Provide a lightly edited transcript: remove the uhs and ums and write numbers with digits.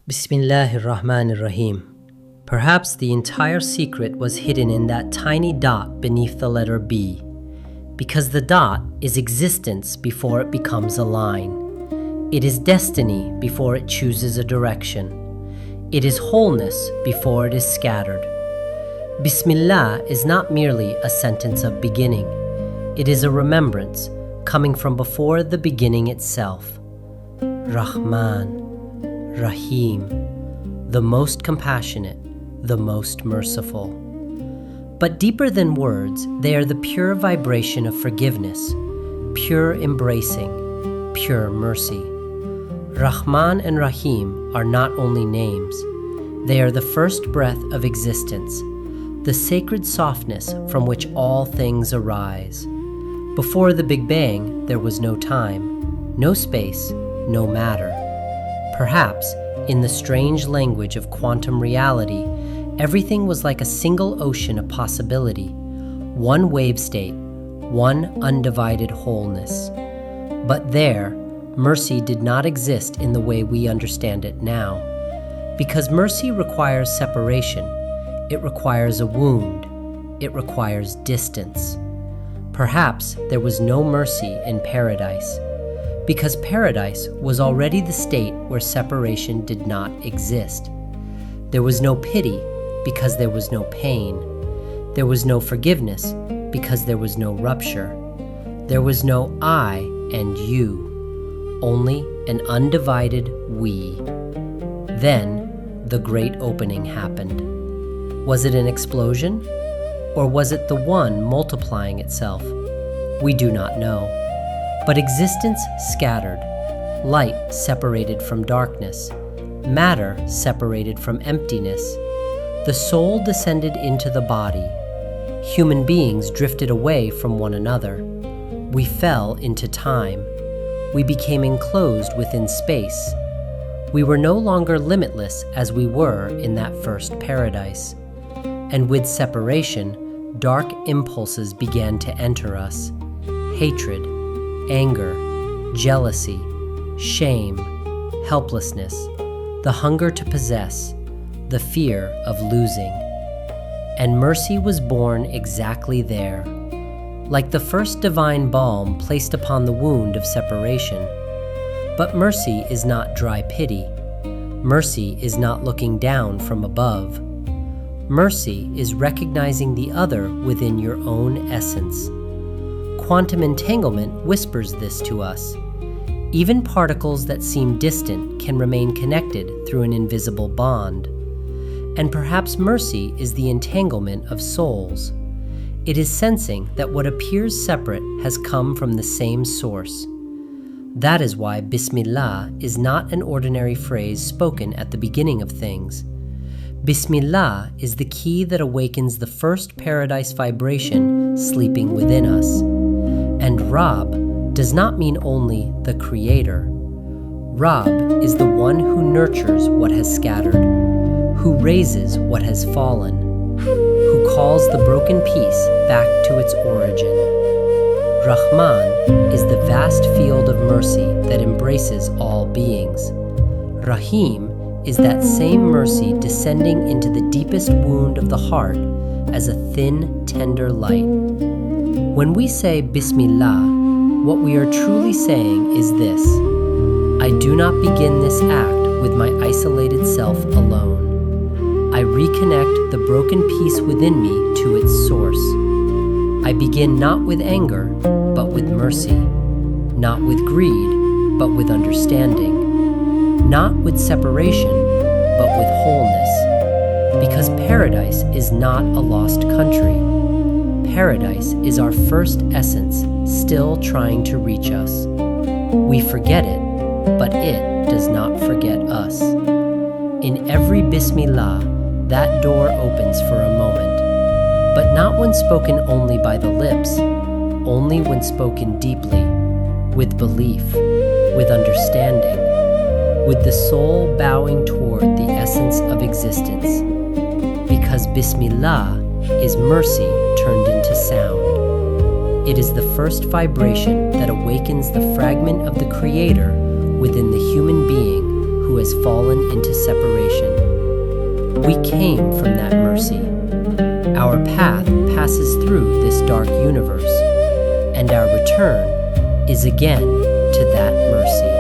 Bismillahirrahmanirrahim. Perhaps the entire secret was hidden in that tiny dot beneath the letter B, because the dot is existence before it becomes a line. It is destiny before it chooses a direction. It is wholeness before it is scattered. Bismillah is not merely a sentence of beginning. It is a remembrance coming from before the beginning itself. Rahman, Rahim, the most compassionate, the most merciful. But deeper than words, they are the pure vibration of forgiveness, pure embracing, pure mercy. Rahman and Rahim are not only names, they are the first breath of existence, the sacred softness from which all things arise. Before the Big Bang, there was no time, no space, no matter. Perhaps, in the strange language of quantum reality, everything was like a single ocean of possibility, one wave state, one undivided wholeness. But there, mercy did not exist in the way we understand it now. Because mercy requires separation, it requires a wound, it requires distance. Perhaps there was no mercy in paradise, because paradise was already the state where separation did not exist. There was no pity because there was no pain. There was no forgiveness because there was no rupture. There was no I and you, only an undivided we. Then the great opening happened. Was it an explosion? Or was it the one multiplying itself? We do not know. But existence scattered, light separated from darkness, matter separated from emptiness. The soul descended into the body. Human beings drifted away from one another. We fell into time. We became enclosed within space. We were no longer limitless as we were in that first paradise. And with separation, dark impulses began to enter us. Hatred, anger, jealousy, shame, helplessness, the hunger to possess, the fear of losing. And mercy was born exactly there, like the first divine balm placed upon the wound of separation. But mercy is not dry pity. Mercy is not looking down from above. Mercy is recognizing the other within your own essence. Quantum entanglement whispers this to us. Even particles that seem distant can remain connected through an invisible bond. And perhaps mercy is the entanglement of souls. It is sensing that what appears separate has come from the same source. That is why Bismillah is not an ordinary phrase spoken at the beginning of things. Bismillah is the key that awakens the first paradise vibration sleeping within us. And Rab does not mean only the creator. Rab is the one who nurtures what has scattered, who raises what has fallen, who calls the broken piece back to its origin. Rahman is the vast field of mercy that embraces all beings. Rahim is that same mercy descending into the deepest wound of the heart as a thin, tender light. When we say Bismillah, what we are truly saying is this: I do not begin this act with my isolated self alone. I reconnect the broken piece within me to its source. I begin not with anger, but with mercy, not with greed, but with understanding, not with separation, but with wholeness. Because paradise is not a lost country. Paradise is our first essence, still trying to reach us. We forget it, but it does not forget us. In every Bismillah, that door opens for a moment, but not when spoken only by the lips, only when spoken deeply, with belief, with understanding, with the soul bowing toward the essence of existence. Because Bismillah is mercy turned into sound. It is the first vibration that awakens the fragment of the Creator within the human being who has fallen into separation. We came from that mercy. Our path passes through this dark universe, and our return is again to that mercy.